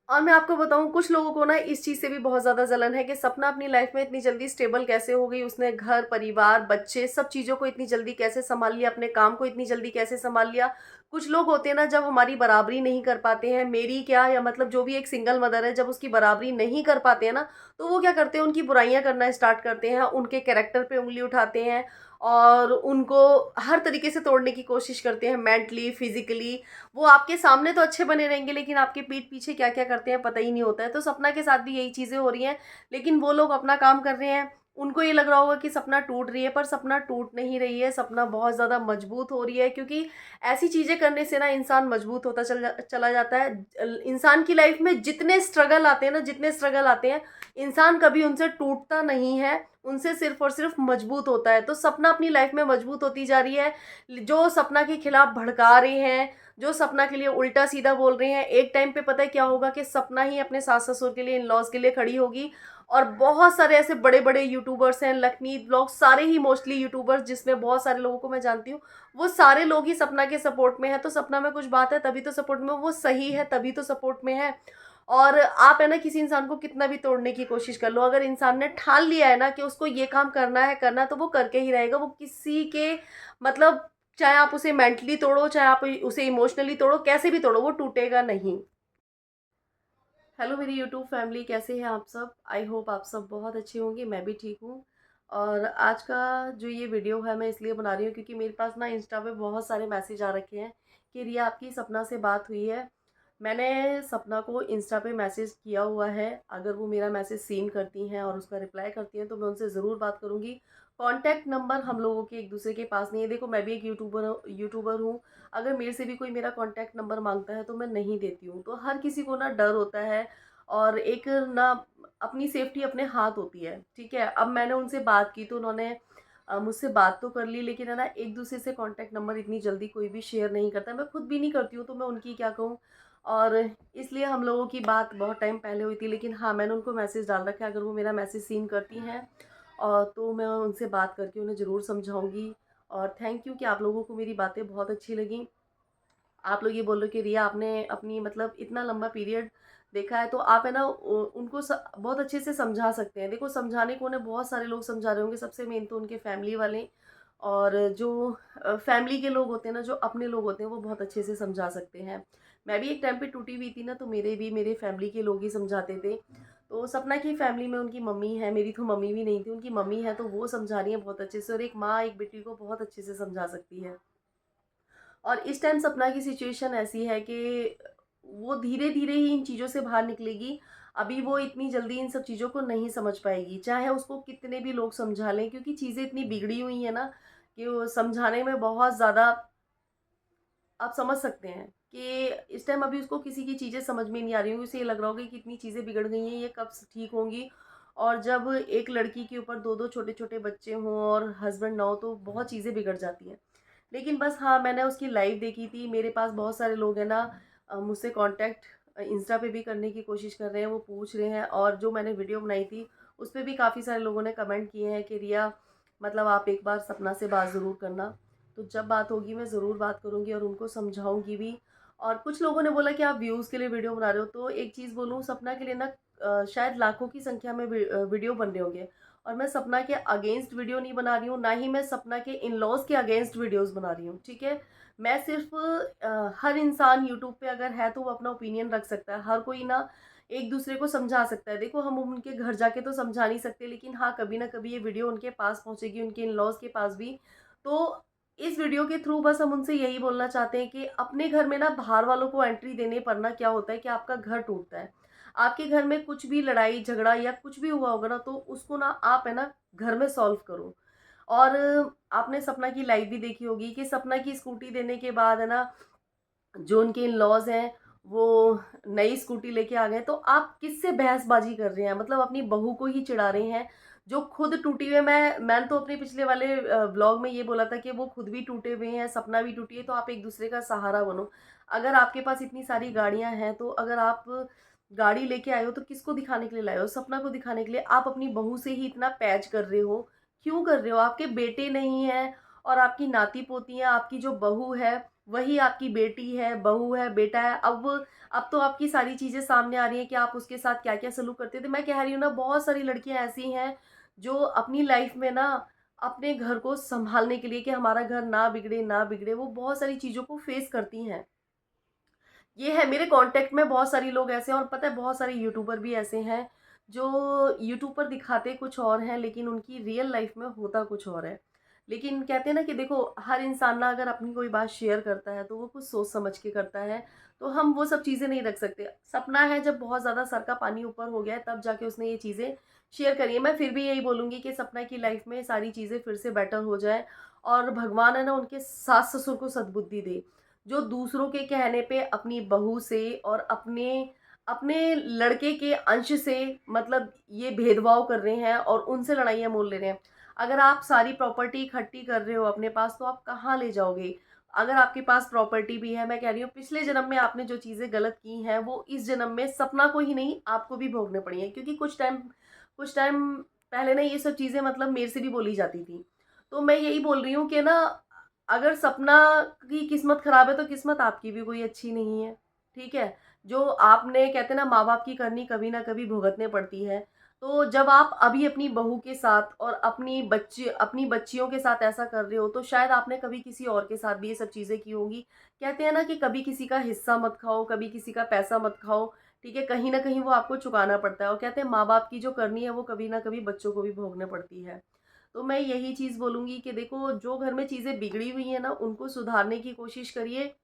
और मैं आपको बताऊँ, कुछ लोगों को ना इस चीज़ से भी बहुत ज़्यादा जलन है कि सपना अपनी लाइफ में इतनी जल्दी स्टेबल कैसे हो गई, उसने घर, परिवार, बच्चे सब चीज़ों को इतनी जल्दी कैसे सँभाल लिया, अपने काम को इतनी जल्दी कैसे सँभाल लिया। कुछ लोग होते हैं ना, जब हमारी बराबरी नहीं कर पाते हैं, मेरी क्या या मतलब जो भी एक सिंगल मदर है, जब उसकी बराबरी नहीं कर पाते हैं ना, तो वो क्या करते हैं, उनकी बुराइयाँ करना स्टार्ट करते हैं, उनके कैरेक्टर पे उँगली उठाते हैं और उनको हर तरीके से तोड़ने की कोशिश करते हैं, मेंटली, फिज़िकली। वो आपके सामने तो अच्छे बने रहेंगे, लेकिन आपके पीठ पीछे क्या-क्या करते हैं पता ही नहीं होता है। तो सपना के साथ भी यही चीज़ें हो रही हैं, लेकिन वो लोग अपना काम कर रहे हैं। उनको ये लग रहा होगा कि सपना टूट रही है, पर सपना टूट नहीं रही है, सपना बहुत ज़्यादा मजबूत हो रही है, क्योंकि ऐसी चीज़ें करने से ना इंसान मजबूत होता चला जाता है। इंसान की लाइफ में जितने स्ट्रगल आते हैं ना, जितने स्ट्रगल आते हैं, इंसान कभी उनसे टूटता नहीं है, उनसे सिर्फ़ और सिर्फ़ मजबूत होता है। तो सपना अपनी लाइफ में मजबूत होती जा रही है। जो सपना के खिलाफ भड़का रहे हैं, जो सपना के लिए उल्टा-सीधा बोल रहे हैं, एक टाइम पे पता है क्या होगा कि सपना ही अपने सास-ससुर के लिए, इन-लॉज़ के लिए खड़ी होगी। और बहुत सारे ऐसे बड़े-बड़े यूट्यूबर्स हैं, लखमीत ब्लॉग, सारे ही मोस्टली यूट्यूबर्स जिसमें बहुत सारे लोगों को मैं जानती हूँ, वो सारे लोग ही सपना के सपोर्ट में हैं। तो सपना में कुछ बात है तभी तो सपोर्ट में, वो सही है तभी तो सपोर्ट में है। और आप है ना, किसी इंसान को कितना भी तोड़ने की कोशिश कर लो, अगर इंसान ने ठान लिया है ना कि उसको ये काम करना है, तो वो करके ही रहेगा। वो किसी के मतलब, चाहे आप उसे मेंटली तोड़ो, चाहे आप उसे इमोशनली तोड़ो, कैसे भी तोड़ो, वो टूटेगा नहीं। हेलो मेरी यूट्यूब फैमिली, कैसे हैं आप सब? आई होप आप सब बहुत अच्छे होंगे, मैं भी ठीक हूँ। और आज का जो ये वीडियो है मैं इसलिए बना रही हूँ क्योंकि मेरे पास ना इंस्टा पे बहुत सारे मैसेज आ रखे हैं कि रिया, आपकी सपना से बात हुई है। मैंने सपना को इंस्टा पे मैसेज किया हुआ है, अगर वो मेरा मैसेज सीन करती हैं और उसका रिप्लाई करती हैं तो मैं उनसे ज़रूर बात करूँगी। कॉन्टैक्ट नंबर हम लोगों के एक दूसरे के पास नहीं है। देखो, मैं भी एक यूट्यूबर हूँ। अगर मेरे से भी कोई मेरा कॉन्टैक्ट नंबर मांगता है तो मैं नहीं देती हूँ। तो हर किसी को ना डर होता है, और एक ना अपनी सेफ्टी अपने हाथ होती है, ठीक है? अब मैंने उनसे बात की तो उन्होंने मुझसे बात तो कर ली, लेकिन है ना, एक दूसरे से कॉन्टैक्ट नंबर इतनी जल्दी कोई भी शेयर नहीं करता। मैं खुद भी नहीं करती हूँ, तो मैं उनकी क्या कहूँ। और इसलिए हम लोगों की बात बहुत टाइम पहले हुई थी, लेकिन हाँ, मैंने उनको मैसेज डाल रखा है, अगर वो मेरा मैसेज सीन करती हैं तो मैं उनसे बात करके उन्हें ज़रूर समझाऊँगी। और थैंक यू कि आप लोगों को मेरी बातें बहुत अच्छी लगीं। आप लोग ये बोल रहे हो कि रिया, आपने अपनी मतलब इतना लंबा पीरियड देखा है, तो आप है ना उनको बहुत अच्छे से समझा सकते हैं। देखो, समझाने को उन्हें बहुत सारे लोग समझा रहे होंगे, सबसे मेन तो उनके फैमिली वाले। और जो फैमिली के लोग होते हैं ना, जो अपने लोग होते हैं, वो बहुत अच्छे से समझा सकते हैं। मैं भी एक टाइम पे टूटी हुई थी ना, तो मेरे फैमिली के लोग ही समझाते थे। तो सपना की फैमिली में उनकी मम्मी है, मेरी तो मम्मी भी नहीं थी, उनकी मम्मी है, तो वो समझा रही है बहुत अच्छे से। और एक माँ एक बेटी को बहुत अच्छे से समझा सकती है। और इस टाइम सपना की सिचुएशन ऐसी है कि वो धीरे-धीरे ही इन चीज़ों से बाहर निकलेगी। अभी वो इतनी जल्दी इन सब चीज़ों को नहीं समझ पाएगी, चाहे उसको कितने भी लोग समझा लें, क्योंकि चीज़ें इतनी बिगड़ी हुई हैं ना कि वो समझाने में बहुत ज़्यादा, आप समझ सकते हैं कि इस टाइम अभी उसको किसी की चीज़ें समझ में नहीं आ रही होंगी। उसे ये लग रहा होगा कि इतनी चीज़ें बिगड़ गई हैं, ये कब ठीक होंगी। और जब एक लड़की के ऊपर 2-2 छोटे-छोटे बच्चे हों और हस्बैंड ना हो, तो बहुत चीज़ें बिगड़ जाती हैं। लेकिन बस हाँ, मैंने उसकी लाइव देखी थी। मेरे पास बहुत सारे लोग हैं ना, मुझसे कॉन्टैक्ट इंस्टा पे भी करने की कोशिश कर रहे हैं, वो पूछ रहे हैं। और जो मैंने वीडियो बनाई थी, उस पे भी काफ़ी सारे लोगों ने कमेंट किए हैं कि रिया, मतलब आप एक बार सपना से बात ज़रूर करना। तो जब बात होगी मैं ज़रूर बात करूँगी और उनको समझाऊँगी भी। और कुछ लोगों ने बोला कि आप व्यूज़ के लिए वीडियो बना रहे हो, तो एक चीज़ बोलूँ, सपना के लिए ना शायद लाखों की संख्या में वीडियो बन रहे होंगे। और मैं सपना के अगेंस्ट वीडियो नहीं बना रही हूँ, ना ही मैं सपना के इन-लॉज़ के अगेंस्ट वीडियोज़ बना रही हूँ, ठीक है? मैं सिर्फ़ हर इंसान यूट्यूब पे अगर है तो वो अपना ओपिनियन रख सकता है। हर कोई ना एक-दूसरे को समझा सकता है। देखो, हम उनके घर जाके तो समझा नहीं सकते, लेकिन हाँ, कभी ना कभी ये वीडियो उनके पास पहुँचेगी, उनके इन-लॉज़ के पास भी। तो इस वीडियो के थ्रू बस हम उनसे यही बोलना चाहते हैं कि अपने घर में ना बाहर वालों को एंट्री देने पर ना क्या होता है कि आपका घर टूटता है। आपके घर में कुछ भी लड़ाई झगड़ा या कुछ भी हुआ होगा ना, तो उसको ना आप है ना घर में सॉल्व करो। और आपने सपना की लाइव भी देखी होगी कि सपना की स्कूटी देने के बाद है ना, जो उनके इन-लॉज़ हैं, वो नई स्कूटी लेके आ गए। तो आप किससे बहसबाजी कर रहे हैं? मतलब अपनी बहू को ही चिढ़ा रहे हैं, जो खुद टूटी हुई है। मैंने तो अपने पिछले वाले व्लॉग में ये बोला था कि वो खुद भी टूटे हुए हैं, सपना भी टूटी है, तो आप एक-दूसरे का सहारा बनो। अगर आपके पास इतनी सारी गाड़ियाँ हैं, तो अगर आप गाड़ी लेके आए हो, तो किसको दिखाने के लिए लाए हो? सपना को दिखाने के लिए। आप अपनी बहू से ही इतना पैच कर रहे हो, क्यों कर रहे हो? आपके बेटे नहीं हैं और आपकी नाती-पोती हैं, आपकी जो बहू है, वही आपकी बेटी है, बहू है, बेटा है। अब तो आपकी सारी चीज़ें सामने आ रही हैं कि आप उसके साथ क्या-क्या सलूक करते थे। मैं कह रही हूँ ना, बहुत सारी लड़कियाँ ऐसी हैं जो अपनी लाइफ़ में ना अपने घर को सँभालने के लिए कि हमारा घर ना बिगड़े, वो बहुत सारी चीज़ों को फ़ेस करती हैं। ये है, मेरे कांटेक्ट में बहुत सारी लोग ऐसे हैं, और पता है बहुत सारे यूट्यूबर भी ऐसे हैं जो यूट्यूब पर दिखाते कुछ और हैं लेकिन उनकी रियल लाइफ में होता कुछ और है। लेकिन कहते हैं ना कि देखो, हर इंसान ना अगर अपनी कोई बात शेयर करता है तो वो कुछ सोच समझ के करता है, तो हम वो सब चीज़ें नहीं रख सकते। सपना है जब बहुत ज़्यादा सर का पानी ऊपर हो गया है तब जाके उसने ये चीज़ें शेयर करी है। मैं फिर भी यही बोलूँगी कि सपना की लाइफ में सारी चीज़ें फिर से बेटर हो जाए, और भगवान है ना उनके सास ससुर को सद्बुद्धि दे, जो दूसरों के कहने पे अपनी बहू से और अपने अपने लड़के के अंश से मतलब ये भेदभाव कर रहे हैं और उनसे लड़ाइयाँ मोल ले रहे हैं। अगर आप सारी प्रॉपर्टी इकट्ठी कर रहे हो अपने पास तो आप कहाँ ले जाओगे? अगर आपके पास प्रॉपर्टी भी है, मैं कह रही हूँ पिछले जन्म में आपने जो चीज़ें गलत की हैं वो इस जन्म में सपना को ही नहीं आपको भी भोगने पड़ी हैं, क्योंकि कुछ टाइम पहले ना ये सब चीज़ें मतलब मेरे से भी बोली जाती थी। तो मैं यही बोल रही हूँ कि ना, अगर सपना की किस्मत खराब है तो किस्मत आपकी भी कोई अच्छी नहीं है, ठीक है? जो आपने कहते हैं ना, माँ-बाप की करनी कभी ना कभी भुगतने पड़ती है। तो जब आप अभी अपनी बहू के साथ और अपनी बच्चियों के साथ ऐसा कर रहे हो तो शायद आपने कभी किसी और के साथ भी ये सब चीज़ें की होंगी। कहते हैं ना कि कभी किसी का हिस्सा मत खाओ, कभी किसी का पैसा मत खाओ, ठीक है? कहीं न कहीं वो आपको चुकाना पड़ता है, और कहते हैं माँ-बाप की जो करनी है वो कभी ना कभी बच्चों को भी भोगनी पड़ती है। तो मैं यही चीज़ बोलूँगी कि देखो, जो घर में चीज़ें बिगड़ी हुई हैं ना उनको सुधारने की कोशिश करिए।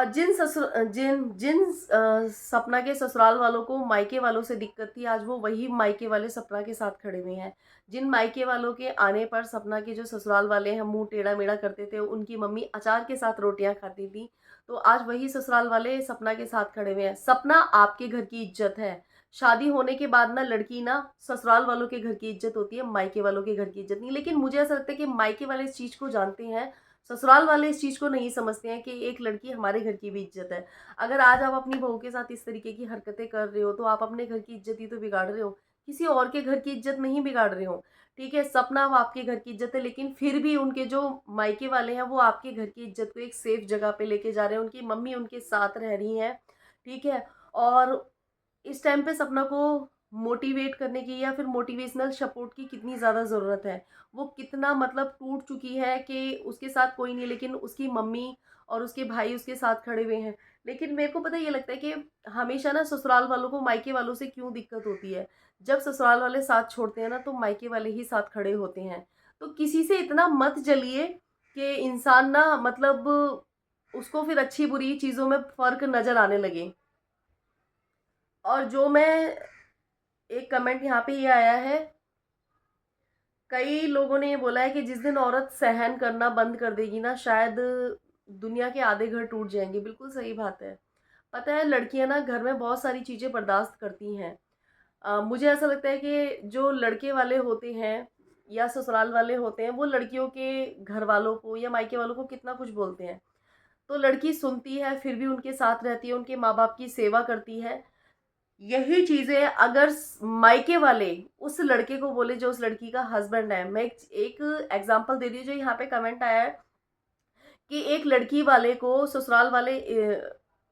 जिन सपना के ससुराल वालों को मायके वालों से दिक्कत थी, आज वो वही मायके वाले सपना के साथ खड़े हुए हैं। जिन मायके वालों के आने पर सपना के जो ससुराल वाले हैं मुँह टेढ़ा-मेढ़ा करते थे, उनकी मम्मी अचार के साथ रोटियाँ खाती थी, तो आज वही ससुराल वाले सपना के साथ खड़े हुए हैं। सपना आपके घर की इज़्ज़त है। शादी होने के बाद ना लड़की ना ससुराल वालों के घर की इज़्ज़त होती है, मायके वालों के घर की इज़्ज़त नहीं। लेकिन मुझे ऐसा लगता है कि मायके वाले इस चीज़ को जानते हैं, ससुराल वाले इस चीज़ को नहीं समझते हैं कि एक लड़की हमारे घर की भी इज़्ज़त है। अगर आज आप अपनी बहू के साथ इस तरीके की हरकतें कर रहे हो, तो आप अपने घर की इज़्ज़त ही तो बिगाड़ रहे हो, किसी और के घर की इज़्ज़त नहीं बिगाड़ रहे हो। ठीक है, सपना अब आपके घर की इज़्ज़त है, लेकिन फिर भी उनके जो मायके वाले हैं, वो आपके घर की इज़्ज़त को एक सेफ जगह पे लेके जा रहे हैं। उनकी मम्मी उनके साथ रह रही हैं, ठीक है? और इस टाइम पे सपना को मोटिवेट करने की या फिर मोटिवेशनल सपोर्ट की कितनी ज़्यादा ज़रूरत है। वो कितना मतलब टूट चुकी है कि उसके साथ कोई नहीं, लेकिन उसकी मम्मी और उसके भाई उसके साथ खड़े हुए हैं। लेकिन मेरे को पता है, ये लगता है कि हमेशा ना ससुराल वालों को मायके वालों से क्यों दिक्कत होती है। जब ससुराल वाले साथ छोड़ते हैं ना तो मायके वाले ही साथ खड़े होते हैं। तो किसी से इतना मत जलिए कि इंसान ना मतलब उसको फिर अच्छी बुरी चीज़ों में फ़र्क नज़र आने लगे। और जो मैं एक कमेंट यहाँ पे ये आया है, कई लोगों ने ये बोला है कि जिस दिन औरत सहन करना बंद कर देगी ना, शायद दुनिया के आधे घर टूट जाएंगे। बिल्कुल सही बात है। पता है, लड़कियां ना घर में बहुत सारी चीज़ें बर्दाश्त करती हैं। मुझे ऐसा लगता है कि जो लड़के वाले होते हैं या ससुराल वाले होते हैं, वो लड़कियों के घर वालों को या मायके वालों को कितना कुछ बोलते हैं, तो लड़की सुनती है, फिर भी उनके साथ रहती है, उनके माँ बाप की सेवा करती है। यही चीज़ें अगर मायके वाले उस लड़के को बोले जो उस लड़की का हस्बैंड है। मैं एक एग्जांपल दे रही हूँ, जो यहाँ पे कमेंट आया है कि एक लड़की वाले को ससुराल वाले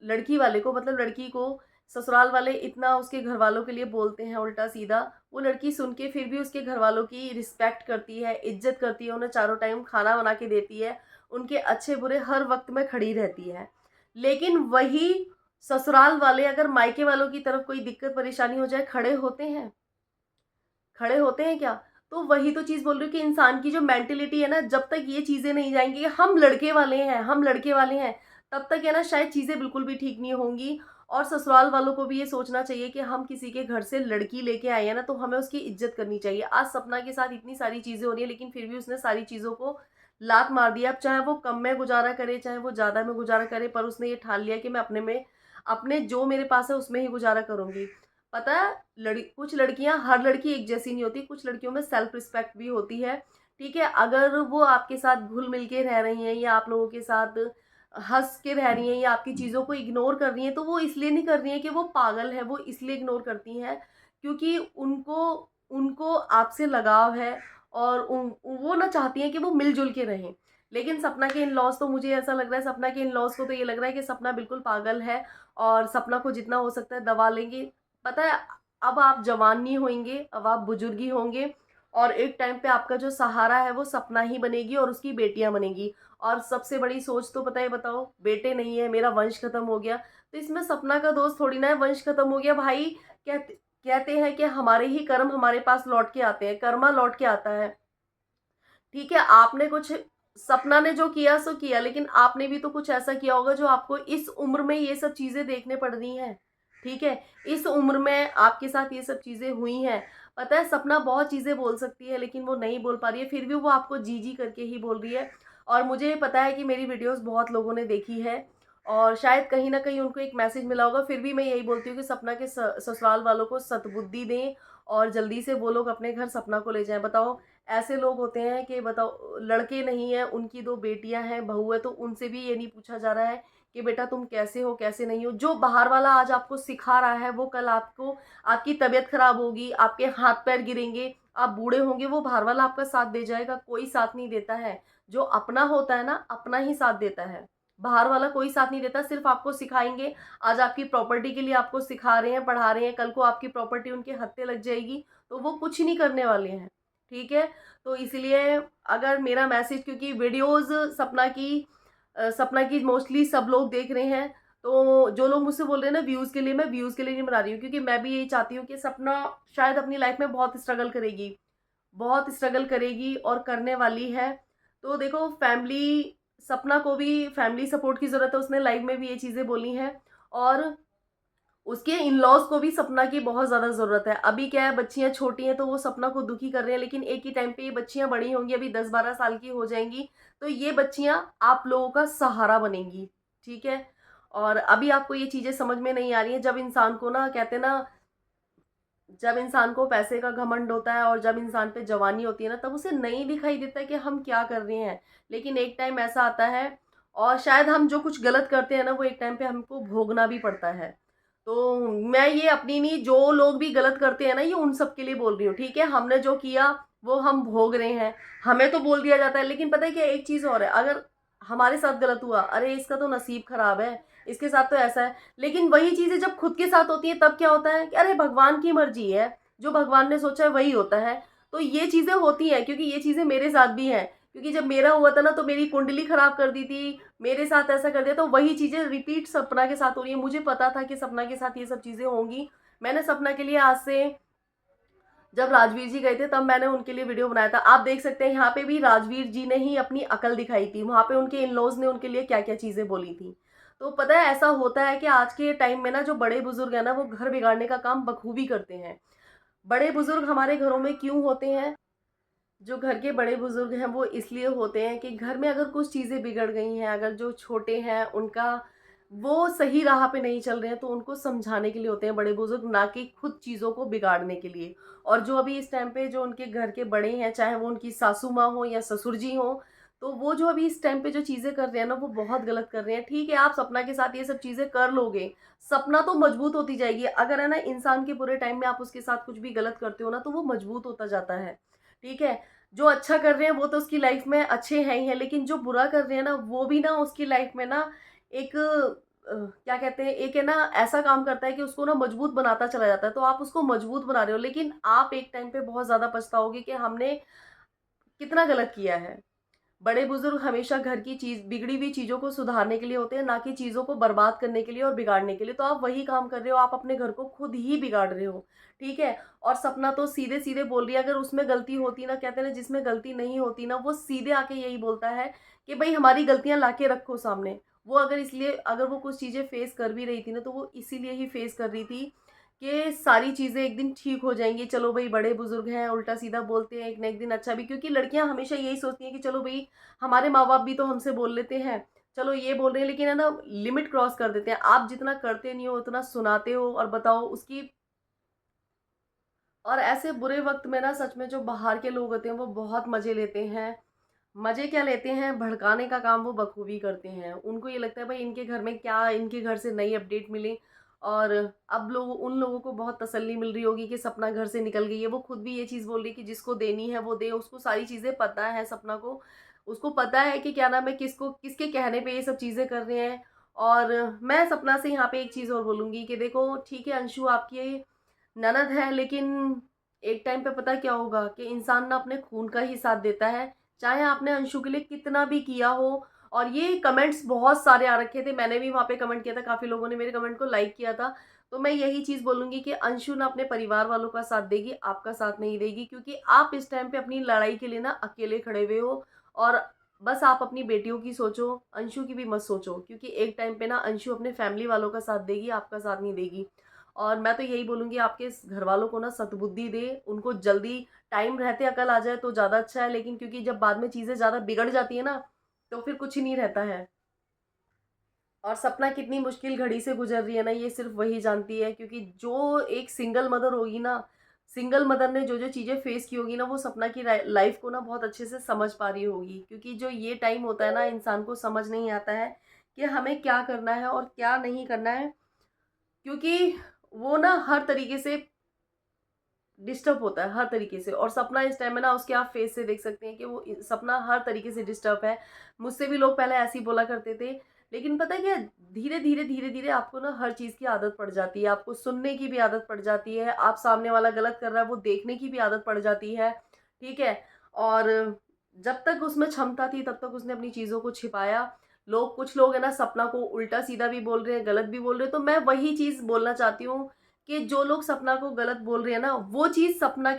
लड़की वाले को मतलब लड़की को ससुराल वाले इतना उसके घर वालों के लिए बोलते हैं उल्टा सीधा। वो लड़की सुन के फिर भी उसके घर वालों की रिस्पेक्ट करती है, इज्जत करती है, उन्हें चारों टाइम खाना बना के देती है, उनके अच्छे बुरे हर वक्त में खड़ी रहती है। लेकिन वही ससुराल वाले अगर मायके वालों की तरफ कोई दिक्कत परेशानी हो जाए, खड़े होते हैं क्या? तो वही तो चीज़ बोल रही हूँ कि इंसान की जो मेंटालिटी है ना, जब तक ये चीज़ें नहीं जाएँगी, हम लड़के वाले हैं, तब तक है ना शायद चीज़ें बिल्कुल भी ठीक नहीं होंगी। और ससुराल वालों को भी ये सोचना चाहिए कि हम किसी के घर से लड़की लेके आए हैं ना, तो हमें उसकी इज़्ज़त करनी चाहिए। आज सपना के साथ इतनी सारी चीज़ें हो रही हैं, लेकिन फिर भी उसने सारी चीज़ों को लात मार दिया। अब चाहे वो कम में गुज़ारा करे, चाहे वो ज़्यादा में गुज़ारा करे, पर उसने ये ठान लिया कि मैं अपने जो मेरे पास है उसमें ही गुज़ारा करूँगी। पता है, कुछ लड़कियां, हर लड़की एक जैसी नहीं होती, कुछ लड़कियों में सेल्फ रिस्पेक्ट भी होती है। ठीक है, अगर वो आपके साथ घुल मिल के रह रही हैं या आप लोगों के साथ हंस के रह रही हैं या आपकी चीज़ों को इग्नोर कर रही हैं, तो वो इसलिए नहीं कर रही हैं कि वो पागल है, वो इसलिए इग्नोर करती हैं क्योंकि उनको उनको आपसे लगाव है, और वो ना चाहती हैं कि वो मिलजुल के रहें। लेकिन सपना के इन लॉज तो मुझे ऐसा लग रहा है, सपना के इन लॉज को तो ये लग रहा है कि सपना बिल्कुल पागल है और सपना को जितना हो सकता है दबा लेंगे। पता है, अब आप जवान नहीं होंगे, अब आप बुजुर्ग ही होंगे और एक टाइम पे आपका जो सहारा है वो सपना ही बनेगी और उसकी बेटियां बनेगी। और सबसे बड़ी सोच तो पता है, बताओ, बेटे नहीं है मेरा वंश खत्म हो गया, तो इसमें सपना का दोस्त थोड़ी ना है वंश खत्म हो गया भाई। कहते कहते हैं कि हमारे ही कर्म हमारे पास लौट के आते हैं, कर्मा लौट के आता है। ठीक है, आपने कुछ, सपना ने जो किया सो किया, लेकिन आपने भी तो कुछ ऐसा किया होगा जो आपको इस उम्र में ये सब चीजें देखने पड़ रही हैं। ठीक है, इस उम्र में आपके साथ ये सब चीजें हुई हैं। पता है, सपना बहुत चीजें बोल सकती है लेकिन वो नहीं बोल पा रही है, फिर भी वो आपको जी जी करके ही बोल रही है। और मुझे पता है कि मेरी वीडियोस बहुत लोगों ने देखी है और शायद कहीं ना कहीं उनको एक मैसेज मिला होगा, फिर भी मैं यही बोलती हूँ कि सपना के ससुराल वालों को सतबुद्धि दें और जल्दी से वो लोग अपने घर सपना को ले जाएं। बताओ, ऐसे लोग होते हैं कि बताओ, लड़के नहीं है, उनकी दो बेटियां हैं, बहू है, तो उनसे भी ये नहीं पूछा जा रहा है कि बेटा तुम कैसे हो कैसे नहीं हो। जो बाहर वाला आज आपको सिखा रहा है वो कल आपको, आपकी तबीयत खराब होगी, आपके हाथ पैर गिरेंगे, आप बूढ़े होंगे, वो बाहर वाला आपका साथ दे जाएगा? कोई साथ नहीं देता है। जो अपना होता है ना, अपना ही साथ देता है, बाहर वाला कोई साथ नहीं देता। सिर्फ आपको सिखाएंगे, आज आपकी प्रॉपर्टी के लिए आपको सिखा रहे हैं, पढ़ा रहे हैं, कल को आपकी प्रॉपर्टी उनके हत्थे लग जाएगी तो वो कुछ नहीं करने वाले हैं। ठीक है, तो इसलिए अगर मेरा मैसेज, क्योंकि वीडियोस सपना की मोस्टली सब लोग देख रहे हैं, तो जो लोग मुझसे बोल रहे हैं ना व्यूज़ के लिए, मैं व्यूज़ के लिए नहीं बना रही हूँ, क्योंकि मैं भी यही चाहती हूँ कि सपना शायद अपनी लाइफ में बहुत स्ट्रगल करेगी, बहुत स्ट्रगल करेगी और करने वाली है। तो देखो, फैमिली, सपना को भी फैमिली सपोर्ट की ज़रूरत है, उसने लाइव में भी ये चीज़ें बोली हैं। और उसके इन लॉज को भी सपना की बहुत ज़्यादा ज़रूरत है। अभी क्या है, बच्चियां छोटी हैं तो वो सपना को दुखी कर रहे हैं, लेकिन एक ही टाइम पे ये बच्चियां बड़ी होंगी, अभी 10-12 साल की हो जाएंगी, तो ये बच्चियां आप लोगों का सहारा बनेंगी। ठीक है, और अभी आपको ये चीज़ें समझ में नहीं आ रही हैं। जब इंसान को ना, कहते हैं ना, जब इंसान को पैसे का घमंड होता है और जब इंसान पे जवानी होती है ना, तब उसे नहीं दिखाई देता कि हम क्या कर रहे हैं। लेकिन एक टाइम ऐसा आता है और शायद हम जो कुछ गलत करते हैं ना, वो एक टाइम पे हमको भोगना भी पड़ता है। तो मैं ये अपनी नहीं, जो लोग भी गलत करते हैं ना, ये उन सब के लिए बोल रही हूँ। ठीक है, हमने जो किया वो हम भोग रहे हैं। हमें तो बोल दिया जाता है, लेकिन पता है क्या, एक चीज़ और है, अगर हमारे साथ गलत हुआ, अरे इसका तो नसीब खराब है, इसके साथ तो ऐसा है, लेकिन वही चीज़ें जब खुद के साथ होती है तब क्या होता है कि अरे भगवान की मर्जी है, जो भगवान ने सोचा है वही होता है। तो ये चीज़ें होती हैं, क्योंकि ये चीज़ें मेरे साथ भी हैं, क्योंकि जब मेरा हुआ था ना तो मेरी कुंडली खराब कर दी थी, मेरे साथ ऐसा कर दिया, तो वही चीज़ें रिपीट सपना के साथ हो रही है। मुझे पता था कि सपना के साथ ये सब चीज़ें होंगी। मैंने सपना के लिए आज से, जब राजवीर जी गए थे तब मैंने उनके लिए वीडियो बनाया था। आप देख सकते हैं यहाँ पे भी राजवीर जी ने ही अपनी अकल दिखाई थी, वहां पे उनके इन लॉज ने उनके लिए क्या क्या चीजें बोली थी। तो पता है, ऐसा होता है कि आज के टाइम में ना जो बड़े बुजुर्ग है ना, वो घर बिगाड़ने का काम बखूबी करते हैं। बड़े बुजुर्ग हमारे घरों में क्यों होते हैं? जो घर के बड़े बुजुर्ग हैं वो इसलिए होते हैं कि घर में अगर कुछ चीज़ें बिगड़ गई हैं, अगर जो छोटे हैं उनका, वो सही राह पे नहीं चल रहे हैं, तो उनको समझाने के लिए होते हैं बड़े बुजुर्ग, ना कि खुद चीज़ों को बिगाड़ने के लिए। और जो अभी इस टाइम पे जो उनके घर के बड़े हैं, चाहे वो उनकी सासू माँ हो या ससुर जी हो, तो वो जो अभी इस टाइम पे जो चीज़ें कर रहे हैं ना, वो बहुत गलत कर रहे हैं। ठीक है, आप सपना के साथ ये सब चीज़ें कर लोगे, सपना तो मजबूत होती जाएगी। अगर है ना, इंसान के बुरे टाइम में आप उसके साथ कुछ भी गलत करते हो ना, तो वो मजबूत होता जाता है। ठीक है, जो अच्छा कर रहे हैं वो तो उसकी लाइफ में अच्छे हैं ही हैं, लेकिन जो बुरा कर रहे हैं ना, वो भी ना उसकी लाइफ में ना एक क्या कहते हैं, एक है ना, ऐसा काम करता है कि उसको ना मजबूत बनाता चला जाता है। तो आप उसको मजबूत बना रहे हो, लेकिन आप एक टाइम पे बहुत ज्यादा पछताओगे कि हमने कितना गलत किया है। बड़े बुजुर्ग हमेशा घर की चीज, बिगड़ी हुई चीजों को सुधारने के लिए होते हैं, ना कि चीजों को बर्बाद करने के लिए और बिगाड़ने के लिए। तो आप वही काम कर रहे हो, आप अपने घर को खुद ही बिगाड़ रहे हो। ठीक है, और सपना तो सीधे सीधे बोल रही है, अगर उसमें गलती होती ना, कहते हैं ना, जिसमें गलती नहीं होती ना, वो सीधे आके यही बोलता है कि भाई हमारी गलतियां लाके रखो सामने। वो अगर, इसलिए अगर वो कुछ चीजें फेस कर भी रही थी ना, तो वो इसीलिए ही फेस कर रही थी कि सारी चीज़ें एक दिन ठीक हो जाएंगी। चलो भाई, बड़े बुजुर्ग हैं, उल्टा सीधा बोलते हैं, एक ना एक दिन अच्छा भी, क्योंकि लड़कियां हमेशा यही सोचती हैं कि चलो भाई, हमारे माँ बाप भी तो हमसे बोल लेते हैं, चलो ये बोल रहे हैं, लेकिन है ना, लिमिट क्रॉस कर देते हैं। आप जितना करते नहीं हो उतना सुनाते हो, और बताओ उसकी। और ऐसे बुरे वक्त में ना, सच में जो बाहर के लोग होते हैं वो बहुत मजे लेते हैं। मजे क्या लेते हैं, भड़काने का काम वो बखूबी करते हैं। उनको ये लगता है भाई इनके घर में क्या, इनके घर से नई अपडेट मिले। और अब लोग, उन लोगों को बहुत तसल्ली मिल रही होगी कि सपना घर से निकल गई है। वो खुद भी ये चीज़ बोल रही है कि जिसको देनी है वो दे, उसको सारी चीज़ें पता है सपना को। उसको पता है कि क्या नाम है, किसको किसके कहने पे ये सब चीज़ें कर रहे हैं। और मैं सपना से यहाँ पे एक चीज़ और बोलूँगी कि देखो ठीक है, अंशु आपकी ननद है, लेकिन एक टाइम पे पता क्या होगा कि इंसान ना अपने खून का ही साथ देता है, चाहे आपने अंशु के लिए कितना भी किया हो। और ये कमेंट्स बहुत सारे आ रखे थे, मैंने भी वहाँ पे कमेंट किया था, काफ़ी लोगों ने मेरे कमेंट को लाइक किया था। तो मैं यही चीज़ बोलूँगी कि अंशु ना अपने परिवार वालों का साथ देगी, आपका साथ नहीं देगी, क्योंकि आप इस टाइम पे अपनी लड़ाई के लिए ना अकेले खड़े हुए हो। और बस आप अपनी बेटियों की सोचो, अंशु की भी मत सोचो, क्योंकि एक टाइम पे ना अंशु अपने फैमिली वालों का साथ देगी, आपका साथ नहीं देगी। और मैं तो यही बोलूँगी, आपके इस घर वालों को ना सद्बुद्धि दे, उनको जल्दी टाइम रहते अकल आ जाए तो ज़्यादा अच्छा है, लेकिन क्योंकि जब बाद में चीज़ें ज़्यादा बिगड़ जाती है ना, तो फिर कुछ ही नहीं रहता है। और सपना कितनी मुश्किल घड़ी से गुजर रही है ना, ये सिर्फ वही जानती है, क्योंकि जो एक सिंगल मदर होगी ना, सिंगल मदर ने जो जो चीज़ें फेस की होगी ना, वो सपना की लाइफ को ना बहुत अच्छे से समझ पा रही होगी। क्योंकि जो ये टाइम होता है ना, इंसान को समझ नहीं आता है कि हमें क्या करना है और क्या नहीं करना है, क्योंकि वो ना हर तरीके से डिस्टर्ब होता है, हर तरीके से। और सपना इस टाइम में ना, उसके आप फेस से देख सकते हैं कि वो सपना हर तरीके से डिस्टर्ब है। मुझसे भी लोग पहले ऐसे ही बोला करते थे, लेकिन पता है क्या, धीरे धीरे आपको ना हर चीज़ की आदत पड़ जाती है, आपको सुनने की भी आदत पड़ जाती है, आप सामने वाला गलत कर रहा है वो देखने की भी आदत पड़ जाती है, ठीक है। और जब तक उसमें क्षमता थी तब तक उसने अपनी चीज़ों को छिपाया। लोग, कुछ लोग है ना, सपना को उल्टा सीधा भी बोल रहे हैं, गलत भी बोल रहे हैं। तो मैं वही चीज़ बोलना चाहती हूँ कि जो लोग सपना को गलत बोल रहे हैं ना, वो चीज़ सपना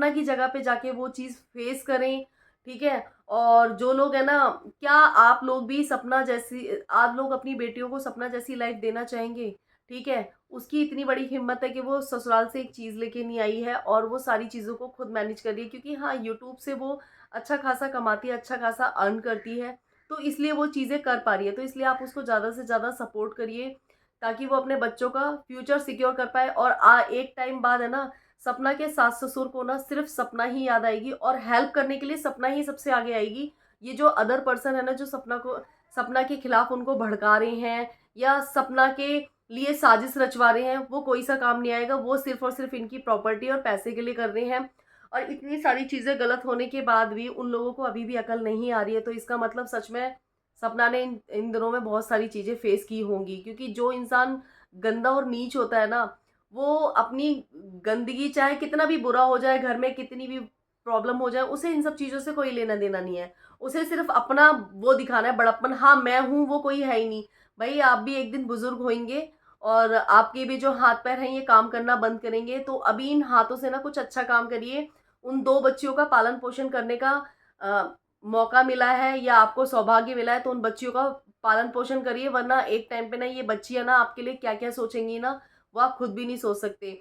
की जगह पे जाके वो चीज़ फेस करें, ठीक है। और जो लोग है ना, क्या आप लोग भी सपना जैसी, आप लोग अपनी बेटियों को सपना जैसी लाइफ देना चाहेंगे, ठीक है। उसकी इतनी बड़ी हिम्मत है कि वो ससुराल से एक चीज़ लेके नहीं आई है और वो सारी चीज़ों को खुद मैनेज कर रही है, क्योंकि हाँ, यूट्यूब से वो अच्छा खासा कमाती है, अच्छा खासा अर्न करती है, तो इसलिए वो चीज़ें कर पा रही है। तो इसलिए आप उसको ज़्यादा से ज़्यादा सपोर्ट करिए, ताकि वो अपने बच्चों का फ्यूचर सिक्योर कर पाए। और एक टाइम बाद है ना, सपना के सास ससुर को ना सिर्फ सपना ही याद आएगी, और हेल्प करने के लिए सपना ही सबसे आगे आएगी। ये जो अदर पर्सन है ना, जो सपना के खिलाफ उनको भड़का रहे हैं या सपना के लिए साजिश रचवा रहे हैं, वो कोई सा काम नहीं आएगा। वो सिर्फ और सिर्फ इनकी प्रॉपर्टी और पैसे के लिए कर रहे हैं। और इतनी सारी चीज़ें गलत होने के बाद भी उन लोगों को अभी भी अकल नहीं आ रही है, तो इसका मतलब सच में सपना ने इन दिनों में बहुत सारी चीज़ें फेस की होंगी। क्योंकि जो इंसान गंदा और नीच होता है ना, वो अपनी गंदगी, चाहे कितना भी बुरा हो जाए, घर में कितनी भी प्रॉब्लम हो जाए, उसे इन सब चीज़ों से कोई लेना देना नहीं है। उसे सिर्फ अपना वो दिखाना है, बड़प्पन, हाँ मैं हूँ, वो कोई है ही नहीं। भाई, आप भी एक दिन बुजुर्ग होंगे और आपके भी जो हाथ पैर हैं ये काम करना बंद करेंगे। तो अभी इन हाथों से ना कुछ अच्छा काम करिए। उन 2 बच्चियों का पालन पोषण करने का मौका मिला है, या आपको सौभाग्य मिला है, तो उन बच्चियों का पालन पोषण करिए। वरना एक टाइम पे ना ये बच्चियां ना आपके लिए क्या क्या सोचेंगी ना, वो आप खुद भी नहीं सोच सकते।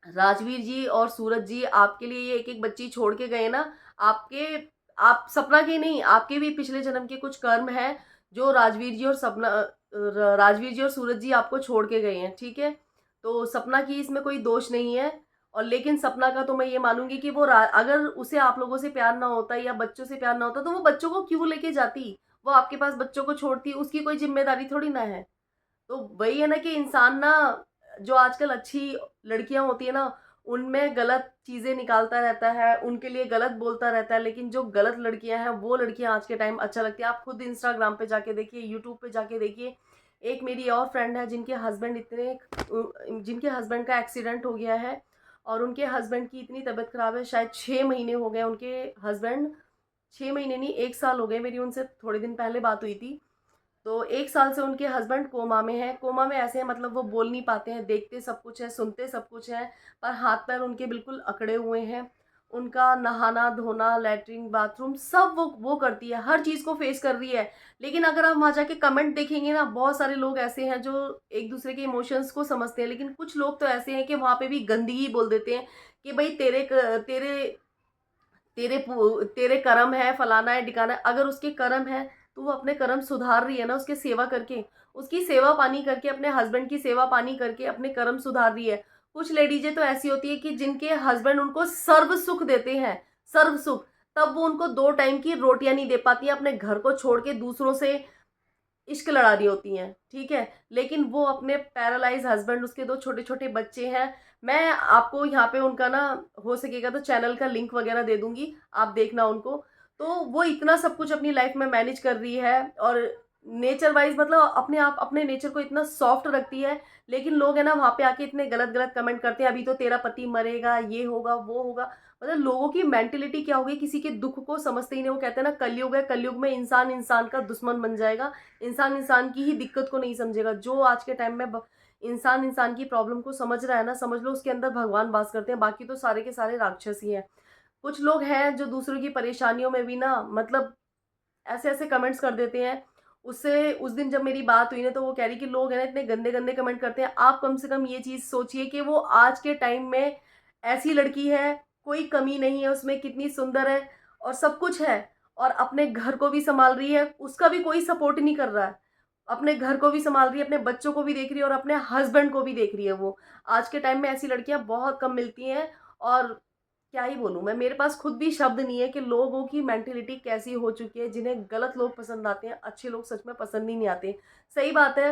राजवीर जी और सूरज जी आपके लिए ये एक एक बच्ची छोड़ के गए ना, आपके, आप सपना के नहीं, आपके भी पिछले जन्म के कुछ कर्म हैं, जो राजवीर जी और सूरज जी आपको छोड़ के गए हैं, ठीक है। तो सपना की इसमें कोई दोष नहीं है। और लेकिन सपना का तो मैं ये मानूंगी कि अगर उसे आप लोगों से प्यार ना होता या बच्चों से प्यार ना होता, तो वो बच्चों को क्यों लेके जाती, वो आपके पास बच्चों को छोड़ती, उसकी कोई जिम्मेदारी थोड़ी ना है। तो वही है ना कि इंसान ना, जो आजकल अच्छी लड़कियां होती है ना, उनमें गलत चीजें निकालता रहता है, उनके लिए गलत बोलता रहता है। लेकिन जो गलत लड़कियां हैं, वो लड़कियां आज के टाइम अच्छा लगती है। आप खुद इंस्टाग्राम पे जाके देखिए, यूट्यूब पे जाके देखिए। एक मेरी और फ्रेंड है जिनके हस्बैंड का एक्सीडेंट हो गया है, और उनके हस्बैंड की इतनी तबीयत खराब है, शायद 6 महीने हो गए उनके हस्बैंड, 6 महीने नहीं, 1 साल हो गए। मेरी उनसे थोड़े दिन पहले बात हुई थी। तो 1 साल से उनके हस्बैंड कोमा में है। कोमा में ऐसे हैं, मतलब वो बोल नहीं पाते हैं, देखते सब कुछ है, सुनते सब कुछ है, पर हाथ पैर उनके बिल्कुल अकड़े हुए हैं। उनका नहाना धोना, लैट्रिन बाथरूम सब वो करती है, हर चीज़ को फेस कर रही है। लेकिन अगर आप वहाँ जाके कमेंट देखेंगे ना, बहुत सारे लोग ऐसे हैं जो एक दूसरे के इमोशंस को समझते हैं, लेकिन कुछ लोग तो ऐसे हैं कि वहाँ पे भी गंदगी बोल देते हैं कि भाई तेरे कर्म है, फलाना है, ढिकाना है। अगर उसके कर्म है तो वो अपने कर्म सुधार रही है ना, उसके सेवा करके, उसकी सेवा पानी करके, अपने हस्बैंड की सेवा पानी करके अपने कर्म सुधार रही है। कुछ लेडीजें तो ऐसी होती है कि जिनके हस्बैंड उनको सर्व सुख देते हैं, सर्व सुख, तब वो उनको 2 टाइम की रोटियां नहीं दे पाती है, अपने घर को छोड़ के दूसरों से इश्क लड़ा रही होती हैं, ठीक है। लेकिन वो अपने पैरालाइज हस्बैंड, उसके 2 छोटे छोटे बच्चे हैं। मैं आपको यहाँ पे उनका ना, हो सकेगा तो चैनल का लिंक वगैरह दे दूंगी, आप देखना उनको। तो वो इतना सब कुछ अपनी लाइफ में मैनेज कर रही है और नेचर वाइज मतलब अपने आप अपने नेचर को इतना सॉफ्ट रखती है, लेकिन लोग है ना वहाँ पे आके इतने गलत गलत कमेंट करते हैं, अभी तो तेरा पति मरेगा, ये होगा वो होगा। मतलब लोगों की मेंटेलिटी क्या होगी, किसी के दुख को समझते ही नहीं। वो कहते हैं ना कलयुग है, कलयुग में इंसान इंसान का दुश्मन बन जाएगा, इंसान इंसान की ही दिक्कत को नहीं समझेगा। जो आज के टाइम में इंसान इंसान की प्रॉब्लम को समझ रहा है ना, समझ लो उसके अंदर भगवान वास करते हैं, बाकी तो सारे के सारे राक्षस ही हैं। कुछ लोग हैं जो दूसरों की परेशानियों में भी ना मतलब ऐसे ऐसे कमेंट्स कर देते हैं। उससे उस दिन जब मेरी बात हुई ना, तो वो कह रही कि लोग है ना इतने गंदे गंदे कमेंट करते हैं। आप कम से कम ये चीज़ सोचिए कि वो आज के टाइम में ऐसी लड़की है, कोई कमी नहीं है उसमें, कितनी सुंदर है और सब कुछ है, और अपने घर को भी संभाल रही है, उसका भी कोई सपोर्ट नहीं कर रहा है। अपने घर को भी संभाल रही है, अपने बच्चों को भी देख रही है और अपने हस्बैंड को भी देख रही है वो। आज के टाइम में ऐसी लड़कियां बहुत कम मिलती हैं। और क्या ही बोलूँ मैं, मेरे पास खुद भी शब्द नहीं है कि लोगों की मेंटेलिटी कैसी हो चुकी है। जिन्हें गलत लोग पसंद आते हैं, अच्छे लोग सच में पसंद ही नहीं आते। सही बात है,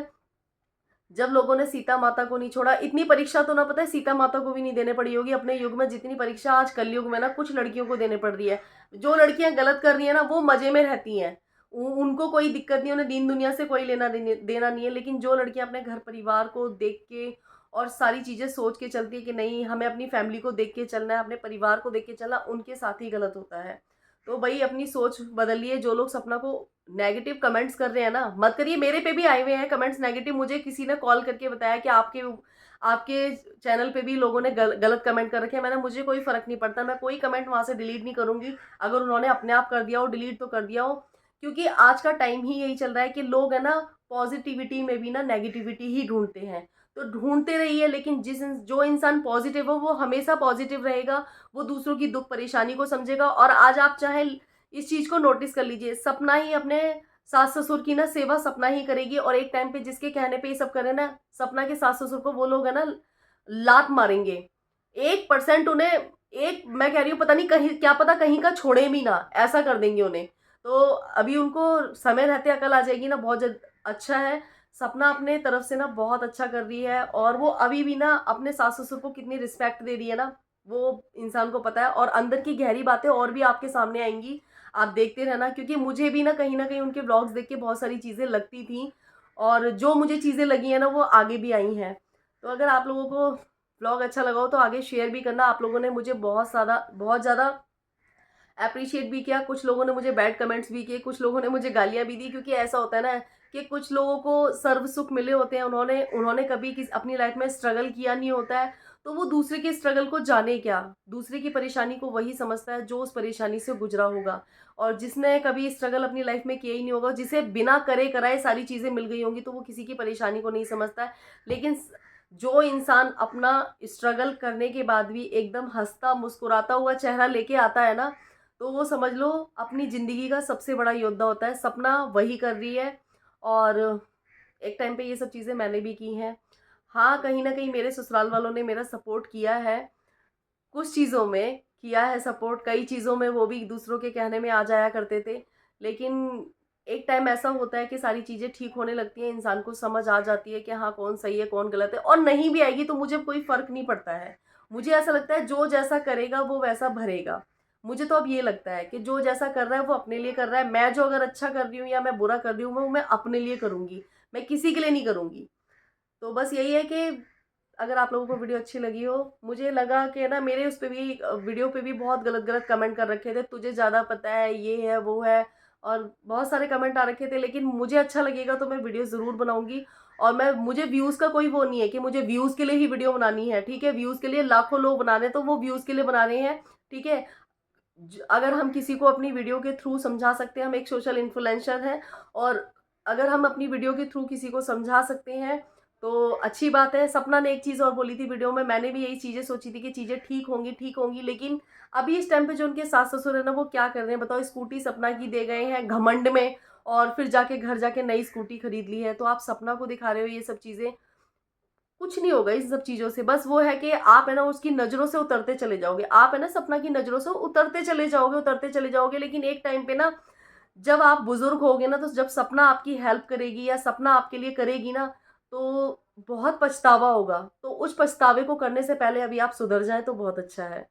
जब लोगों ने सीता माता को नहीं छोड़ा, इतनी परीक्षा तो ना पता है सीता माता को भी नहीं देने पड़ी होगी अपने युग में, जितनी परीक्षा आज कलयुग में ना कुछ लड़कियों को देने पड़ रही है। जो लड़कियां गलत कर रही है ना वो मजे में रहती हैं, उनको कोई दिक्कत नहीं, उन्हें दीन दुनिया से कोई देना नहीं है। लेकिन जो लड़कियां अपने घर परिवार को देख के और सारी चीजें सोच के चलती है कि नहीं हमें अपनी फैमिली को देख के चलना है, अपने परिवार को देख के चलना, उनके साथ ही गलत होता है। तो भाई अपनी सोच बदलिए। जो लोग सपना को नेगेटिव कमेंट्स कर रहे हैं ना, मत करिए। मेरे पे भी आए हुए हैं कमेंट्स नेगेटिव, मुझे किसी ने कॉल करके बताया कि आपके आपके चैनल पे भी लोगों ने गलत कमेंट कर रखे हैं। मैंने मुझे कोई फर्क नहीं पड़ता, मैं कोई कमेंट वहां से डिलीट नहीं करूंगी। अगर उन्होंने अपने आप कर दिया हो डिलीट तो कर दिया हो, क्योंकि आज का टाइम ही यही चल रहा है कि लोग है ना पॉजिटिविटी में भी ना नेगेटिविटी ही ढूंढते हैं। तो ढूंढते रहिए, लेकिन जो इंसान पॉजिटिव हो वो हमेशा पॉजिटिव रहेगा, वो दूसरों की दुख परेशानी को समझेगा। और आज आप चाहे इस चीज को नोटिस कर लीजिए, सपना ही अपने सास ससुर की ना सेवा सपना ही करेगी, और एक टाइम पे जिसके कहने पे ये सब करे ना, सपना के सास ससुर को वो लोग है ना लात मारेंगे। 1% उन्हें, एक मैं कह रही हूँ, पता नहीं कहीं क्या पता कहीं का छोड़े भी ना, ऐसा कर देंगे उन्हें। तो अभी उनको समय रहते अकल आ जाएगी ना, बहुत अच्छा है। सपना अपने तरफ से ना बहुत अच्छा कर रही है, और वो अभी भी ना अपने सास ससुर को कितनी रिस्पेक्ट दे रही है ना, वो इंसान को पता है। और अंदर की गहरी बातें और भी आपके सामने आएंगी, आप देखते रहना। क्योंकि मुझे भी ना कहीं उनके ब्लॉग्स देख के बहुत सारी चीज़ें लगती थी, और जो मुझे चीज़ें लगी हैं ना वो आगे भी आई हैं। तो अगर आप लोगों को ब्लॉग अच्छा लगा हो तो आगे शेयर भी करना। आप लोगों ने मुझे बहुत ज़्यादा अप्रिशिएट भी किया, कुछ लोगों ने मुझे बैड कमेंट्स भी किए, कुछ लोगों ने मुझे गालियां भी दी। क्योंकि ऐसा होता है ना कि कुछ लोगों को सर्व सुख मिले होते हैं, उन्होंने उन्होंने कभी अपनी लाइफ में स्ट्रगल किया नहीं होता है, तो वो दूसरे के स्ट्रगल को जाने क्या, दूसरे की परेशानी को वही समझता है जो उस परेशानी से गुजरा होगा। और जिसने कभी स्ट्रगल अपनी लाइफ में किया ही नहीं होगा, जिसे बिना करे कराए सारी चीज़ें मिल गई होंगी, तो वो किसी की परेशानी को नहीं समझता है। लेकिन जो इंसान अपना स्ट्रगल करने के बाद भी एकदम हंसता मुस्कुराता हुआ चेहरा लेके आता है ना, तो वो समझ लो अपनी ज़िंदगी का सबसे बड़ा योद्धा होता है। सपना वही कर रही है, और एक टाइम पे ये सब चीज़ें मैंने भी की हैं। हाँ, कहीं न कहीं मेरे ससुराल वालों ने मेरा सपोर्ट किया है, कुछ चीज़ों में किया है सपोर्ट, कई चीज़ों में वो भी दूसरों के कहने में आ जाया करते थे। लेकिन एक टाइम ऐसा होता है कि सारी चीज़ें ठीक होने लगती हैं, इंसान को समझ आ जाती है कि हाँ, कौन सही है, कौन गलत है। और नहीं भी आएगी तो मुझे कोई फ़र्क नहीं पड़ता है। मुझे ऐसा लगता है जो जैसा करेगा वो वैसा भरेगा। मुझे तो अब ये लगता है कि जो जैसा कर रहा है वो अपने लिए कर रहा है। मैं जो अगर अच्छा कर रही हूँ या मैं बुरा कर रही हूँ, वो मैं अपने लिए करूँगी, मैं किसी के लिए नहीं करूँगी। तो बस यही है कि अगर आप लोगों को वीडियो अच्छी लगी हो, मुझे लगा कि ना मेरे उस पे भी वीडियो पे भी बहुत गलत गलत कमेंट कर रखे थे, तुझे ज़्यादा पता है, ये है वो है, और बहुत सारे कमेंट आ रखे थे। लेकिन मुझे अच्छा लगेगा तो मैं वीडियो ज़रूर बनाऊंगी। और मैं मुझे व्यूज़ का कोई वो नहीं है कि मुझे व्यूज़ के लिए ही वीडियो बनानी है, ठीक है। व्यूज़ के लिए लाखों लोग बना रहे हैं तो वो व्यूज़ के लिए बना रहे हैं, ठीक है। अगर हम किसी को अपनी वीडियो के थ्रू समझा सकते हैं, हम एक सोशल इन्फ्लुएंसर हैं, और अगर हम अपनी वीडियो के थ्रू किसी को समझा सकते हैं तो अच्छी बात है। सपना ने एक चीज़ और बोली थी वीडियो में, मैंने भी यही चीज़ें सोची थी कि चीज़ें ठीक होंगी ठीक होंगी। लेकिन अभी इस टाइम पे जो उनके सास ससुर है ना, वो क्या कर रहे हैं बताओ। स्कूटी सपना की दे गए हैं घमंड में, और फिर जाके घर जाके नई स्कूटी खरीद ली है। तो आप सपना को दिखा रहे हो ये सब चीज़ें, कुछ नहीं होगा इस सब चीज़ों से। बस वो है कि आप है ना उसकी नज़रों से उतरते चले जाओगे, आप है ना सपना की नज़रों से उतरते चले जाओगे, उतरते चले जाओगे। लेकिन एक टाइम पे ना जब आप बुजुर्ग होगे ना, तो जब सपना आपकी हेल्प करेगी या सपना आपके लिए करेगी ना, तो बहुत पछतावा होगा। तो उस पछतावे को करने से पहले अभी आप सुधर जाए तो बहुत अच्छा है।